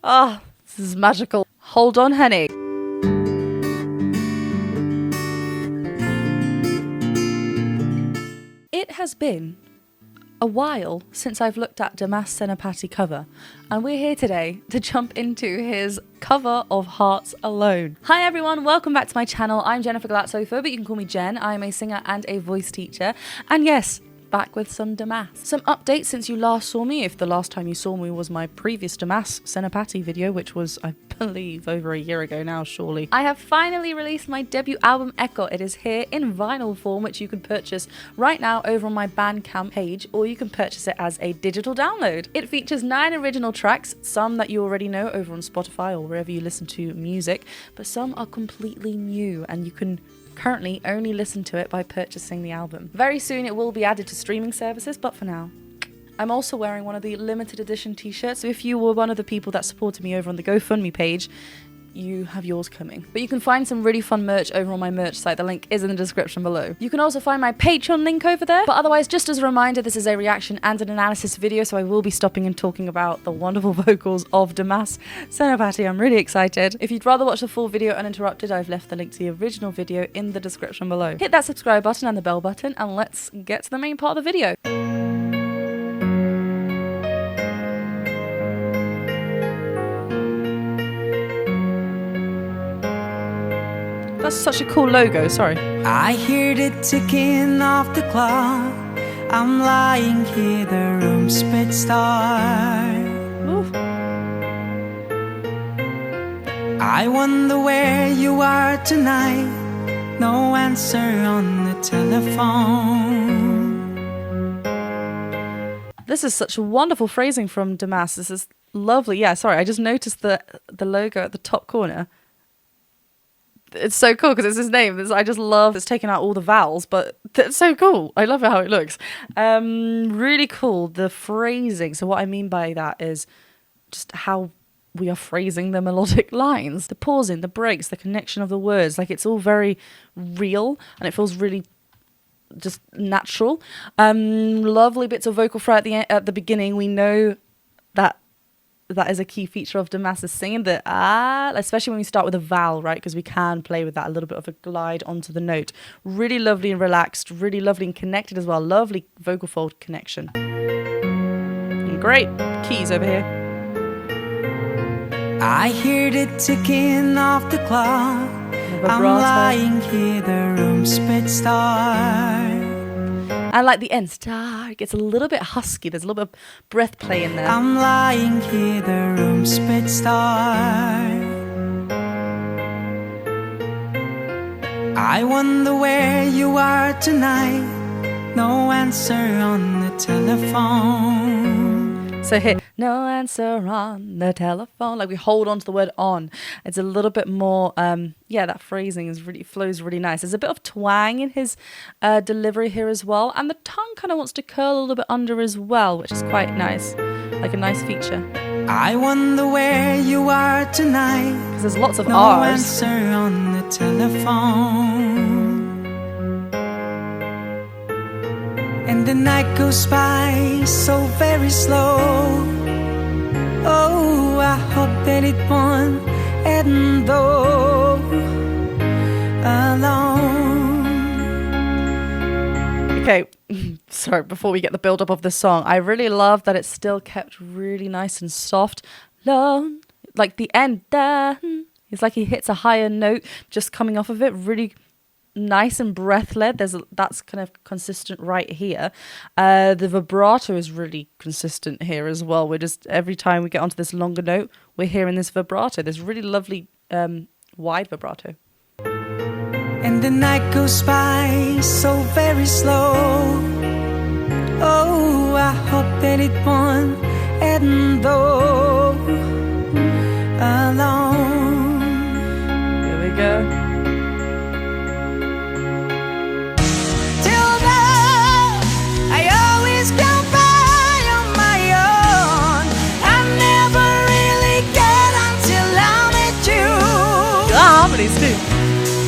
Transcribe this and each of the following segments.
Oh, this is magical. Hold on, honey. It has been a while since I've looked at DIMAS Senopati cover, and we're here today to jump into his cover of Hearts Alone. Hi everyone, welcome back to my channel. I'm Jennifer Glatzhofer, but you can call me Jen. I am a singer and a voice teacher, and yes, back with some DIMAS. Some updates since you last saw me, if the last time you saw me was my previous DIMAS Senopati video, which was, I believe, over a year ago now, surely. I have finally released my debut album, Echo. It is here in vinyl form, which you can purchase right now over on my Bandcamp page, or you can purchase it as a digital download. It features 9 original tracks, some that you already know over on Spotify or wherever you listen to music, but some are completely new, and you can currently only listen to it by purchasing the album. Very soon it will be added to streaming services, but for now, I'm also wearing one of the limited edition t-shirts, so if you were one of the people that supported me over on the GoFundMe page, you have yours coming. But you can find some really fun merch over on my merch site. The link is in the description below. You can also find my Patreon link over there. But otherwise, just as a reminder, this is a reaction and an analysis video, so I will be stopping and talking about the wonderful vocals of DIMAS Senopati. I'm really excited. If you'd rather watch the full video uninterrupted, I've left the link to the original video in the description below. Hit that subscribe button and the bell button, and let's get to the main part of the video. That's such a cool logo, sorry. I hear the ticking of the clock. I'm lying here, the room's pitch dark. I wonder where you are tonight. No answer on the telephone. This is such a wonderful phrasing from DIMAS. This is lovely. Yeah, sorry, I just noticed the logo at the top corner. It's so cool because it's his name. I just love it's taken out all the vowels, but it's so cool. I love how it looks. Really cool, the phrasing. So what I mean by that is just how we are phrasing the melodic lines, the pausing, the breaks, the connection of the words. Like, it's all very real and it feels really just natural. Lovely bits of vocal fry at the beginning. We know that is a key feature of DIMAS's singing, the especially when we start with a vowel, right? Because we can play with that, a little bit of a glide onto the note. Really lovely and relaxed, really lovely and connected as well. Lovely vocal fold connection. And great keys over here. I hear the ticking of the clock. I'm lying here, the room's pitch dark. I like the end. Star. It gets a little bit husky. There's a little bit of breath play in there. I'm lying here, the room's pitch dark. I wonder where you are tonight. No answer on the telephone. So hit no answer on the telephone. Like, we hold on to the word on. It's a little bit more, yeah, that phrasing is really flows really nice. There's a bit of twang in his delivery here as well. And the tongue kind of wants to curl a little bit under as well, which is quite nice. Like a nice feature. I wonder where you are tonight. Because there's lots of no R's. No answer on the telephone. And the night goes by so very slow. Oh, I hope that it won't end though alone. Okay, sorry, before we get the build-up of the song, I really love that it's still kept really nice and soft. Lone, like the end, it's like he hits a higher note just coming off of it, really nice and breath-led. That's kind of consistent right here. The vibrato is really consistent here as well. We're just, every time we get onto this longer note, we're hearing this vibrato, this really lovely wide vibrato. And the night goes by so very slow. Oh, I hope that it won't end though alone. Here we go.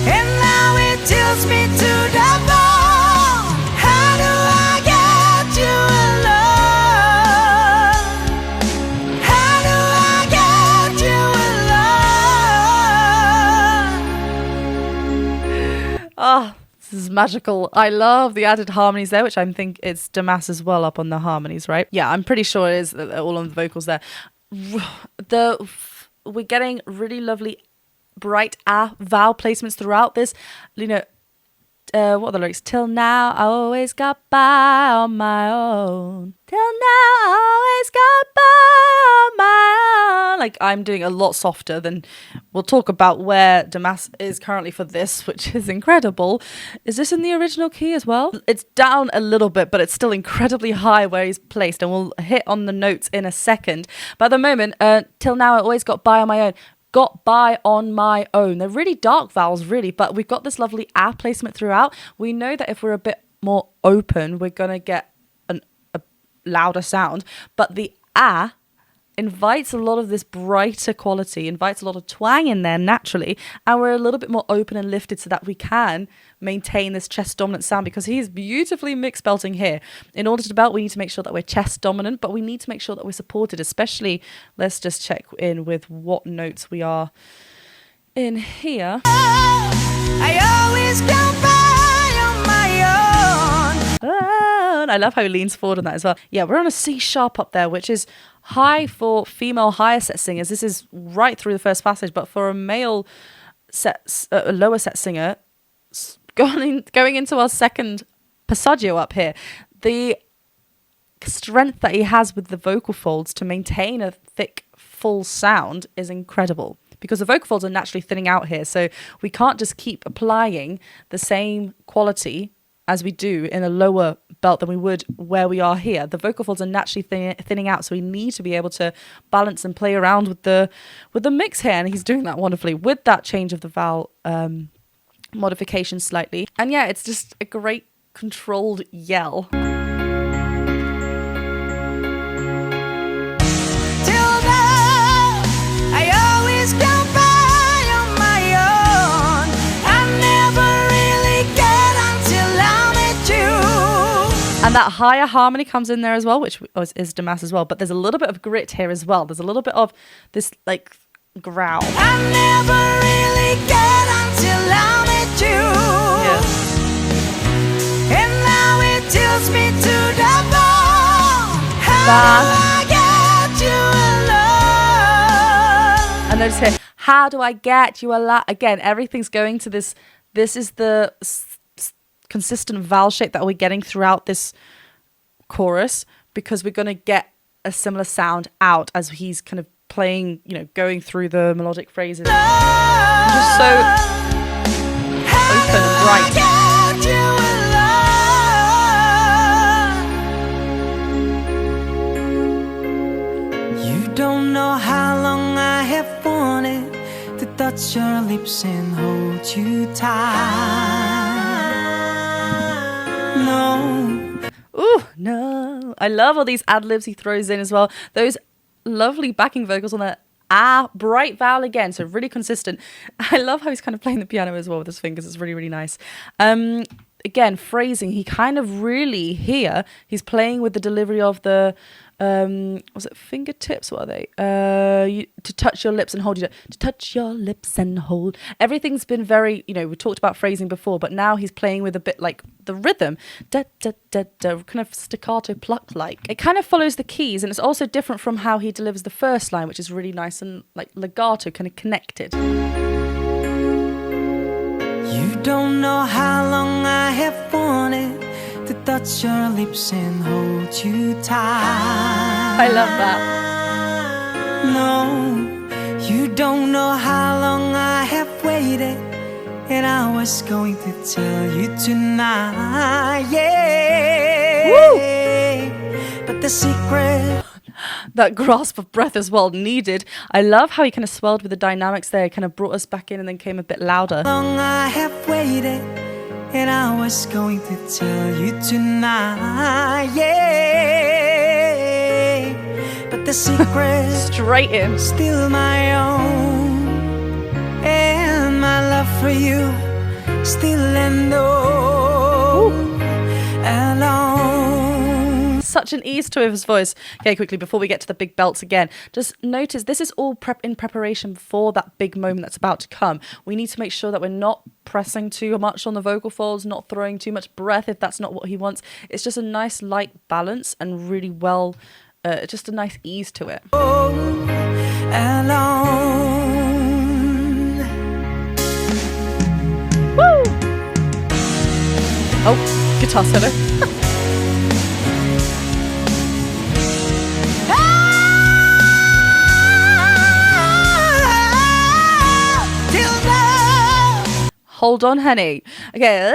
And now it tilts me to the bone. How do I get you alone? How do I is magical. I love the added harmonies there, which I think it's DIMAS as well up on the harmonies, right? Yeah, I'm pretty sure it is all on the vocals there. We're getting really lovely bright vowel placements throughout this. You know, what are the lyrics? Till now I always got by on my own. Till now I always got by on my own. Like, I'm doing a lot softer than, we'll talk about where DIMAS is currently for this, which is incredible. Is this in the original key as well? It's down a little bit, but it's still incredibly high where he's placed, and we'll hit on the notes in a second. But at the moment, till now I always got by on my own. Got by on my own. They're really dark vowels, really, but we've got this lovely placement throughout. We know that if we're a bit more open, we're going to get a louder sound, but the invites a lot of this brighter quality, invites a lot of twang in there naturally, and we're a little bit more open and lifted so that we can maintain this chest dominant sound, because he's beautifully mixed belting here. In order to belt, we need to make sure that we're chest dominant, but we need to make sure that we're supported, especially, let's just check in with what notes we are in here. I always come by on my own. And I love how he leans forward on that as well. Yeah, we're on a C sharp up there, which is high for female higher set singers. This is right through the first passage, but for a male a lower set singer, going into our second passaggio up here, the strength that he has with the vocal folds to maintain a thick, full sound is incredible, because the vocal folds are naturally thinning out here, so we can't just keep applying the same quality as we do in a lower belt than we would where we are here. The vocal folds are naturally thinning out, so we need to be able to balance and play around with the mix here, and he's doing that wonderfully with that change of the vowel modification slightly. And yeah, it's just a great controlled yell. And that higher harmony comes in there as well, which is DIMAS as well. But there's a little bit of grit here as well. There's a little bit of this, like, growl. I never really get until I met you. Yeah. And now it tilts me to the bone. How do I get you alone? And notice here, how do I get you alone? Again, everything's going to this. This is the consistent vowel shape that we're getting throughout this chorus, because we're going to get a similar sound out as he's kind of playing, you know, going through the melodic phrases. Just so open and bright. You don't know how long I have wanted to touch your lips and hold you tight. No. Ooh, no. I love all these ad-libs he throws in as well. Those lovely backing vocals on that bright vowel again, so really consistent. I love how he's kind of playing the piano as well with his fingers. It's really, really nice. Again, phrasing, he kind of really here, he's playing with the delivery of the was it fingertips? What are they? To touch your lips and hold you. To touch your lips and hold. Everything's been very, you know, we talked about phrasing before, but now he's playing with a bit like the rhythm. Da, da, da, da, kind of staccato pluck like. It kind of follows the keys, and it's also different from how he delivers the first line, which is really nice and like legato, kind of connected. You don't know how long I have wanted to touch your lips and hold you tight. I love that. No, you don't know how long I have waited, and I was going to tell you tonight. Yeah. Woo! But the secret. That grasp of breath as well needed. I love how he kind of swelled with the dynamics there, kind of brought us back in and then came a bit louder. Long I have waited, and I was going to tell you tonight, yeah. But the secret straight in, still my own, and my love for you still and alone. such an ease to his voice. Okay, quickly, before we get to the big belts again, just notice this is all in preparation for that big moment that's about to come. We need to make sure that we're not pressing too much on the vocal folds, not throwing too much breath if that's not what he wants. It's just a nice light balance and really well, just a nice ease to it. Woo! Oh, guitar solo. Hold on, honey. Okay,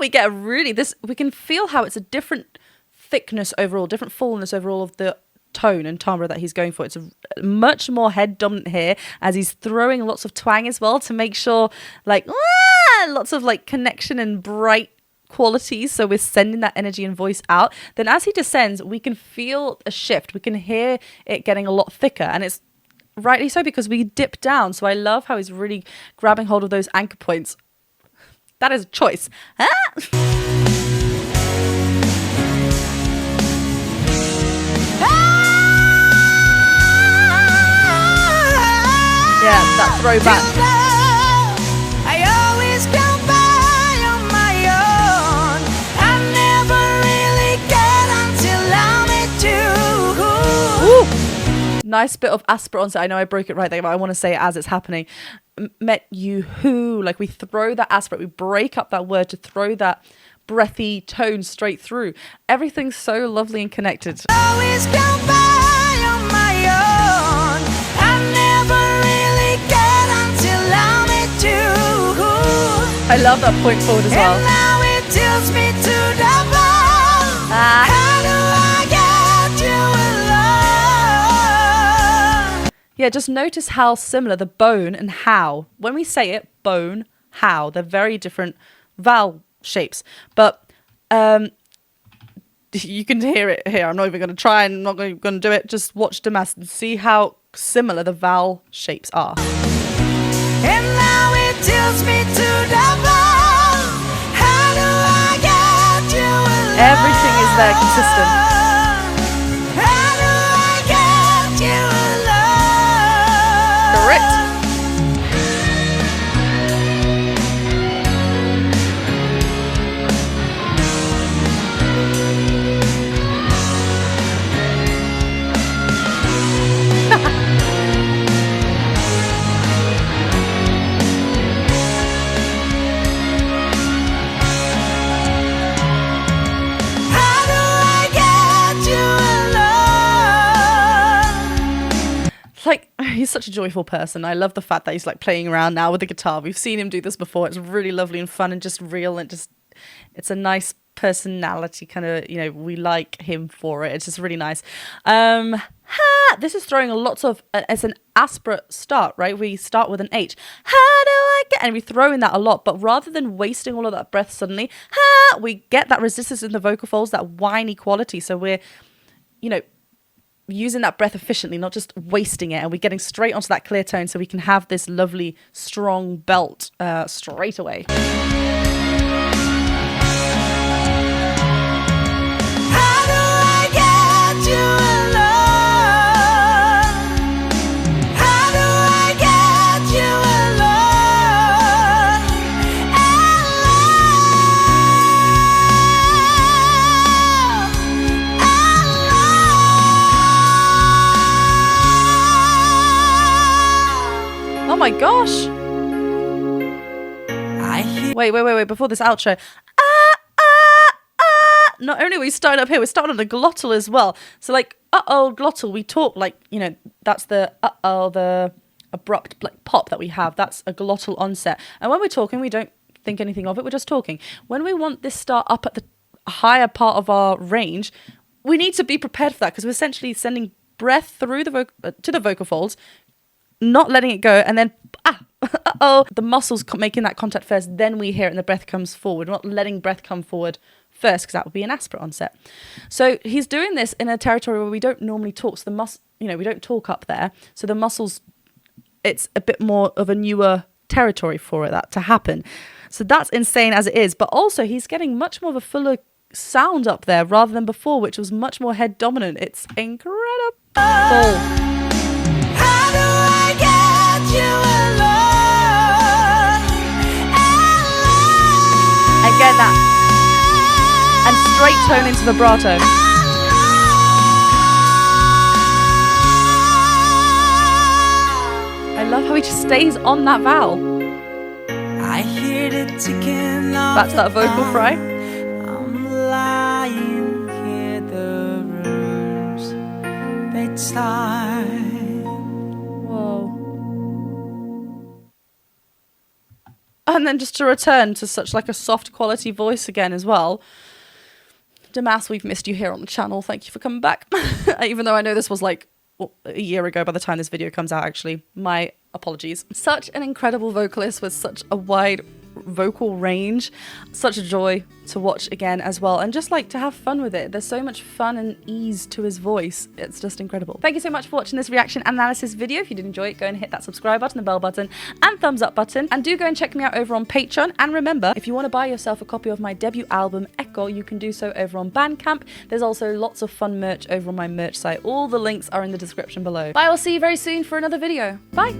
we get we can feel how it's a different thickness overall, different fullness overall of the tone and timbre that he's going for. It's a much more head dominant here as he's throwing lots of twang as well to make sure like lots of like connection and bright qualities. So we're sending that energy and voice out. Then as he descends, we can feel a shift. We can hear it getting a lot thicker, and it's rightly so because we dip down. So I love how he's really grabbing hold of those anchor points. That is a choice. Yeah, that throwback. I always come by on my own. I never really get until I met you. Ooh. Nice bit of aspirant. I know I broke it right there, but I want to say it as it's happening. Met you who, like we throw that aspirate, we break up that word to throw that breathy tone straight through. Everything's so lovely and connected. Always come by on my own. I never really get until I met you. I love that point forward as well. And now it tilts me to the bone. How do I get you alone? Yeah, just notice how similar the bone and how. When we say it, bone, how, they're very different vowel shapes. But you can hear it here. I'm not even going to try and I'm not going to do it. Just watch DIMAS and see how similar the vowel shapes are. And now it tilts me to the bone. How do I get you alone? Everything is there consistent. He's such a joyful person. I love the fact that he's like playing around now with the guitar. We've seen him do this before. It's really lovely and fun and just real, and just it's a nice personality kind of, you know, we like him for it. It's just really nice. This is throwing lots of it's an aspirate start, right? We start with an H. How do I get, and we throw in that a lot, but rather than wasting all of that breath suddenly, we get that resistance in the vocal folds, that whiny quality. So we're, you know, using that breath efficiently, not just wasting it, and we're getting straight onto that clear tone so we can have this lovely strong belt straight away. How do I get you alone? How do I get you alone? Oh my gosh. Wait, before this outro. Not only are we starting up here, we're starting on the glottal as well. So like, glottal, we talk like, you know, that's the the abrupt like pop that we have. That's a glottal onset. And when we're talking, we don't think anything of it. We're just talking. When we want this start up at the higher part of our range, we need to be prepared for that, because we're essentially sending breath through the to the vocal folds, not letting it go, and then the muscles making that contact first, then we hear it and the breath comes forward. We're not letting breath come forward first, because that would be an aspirate onset. So he's doing this in a territory where we don't normally talk. So we don't talk up there. So the muscles, it's a bit more of a newer territory for that to happen. So that's insane as it is. But also he's getting much more of a fuller sound up there rather than before, which was much more head dominant. It's incredible. How do I get you alone? Again, that and straight tone into vibrato. I love how he just stays on that vowel. I hear the ticking of That's that vocal fry. I'm lying here, the rooms they start. Whoa. And then just to return to such like a soft quality voice again as well. DIMAS, we've missed you here on the channel. Thank you for coming back. Even though I know this was like a year ago by the time this video comes out, actually. My apologies. Such an incredible vocalist with such a wide vocal range. Such a joy to watch again as well, and just like to have fun with it. There's so much fun and ease to his voice. It's just incredible. Thank you so much for watching this reaction analysis video. If you did enjoy it, go and hit that subscribe button, the bell button, and thumbs up button. And do go and check me out over on Patreon. And remember, if you want to buy yourself a copy of my debut album, Echo, you can do so over on Bandcamp. There's also lots of fun merch over on my merch site. All the links are in the description below. Bye, I'll see you very soon for another video. Bye!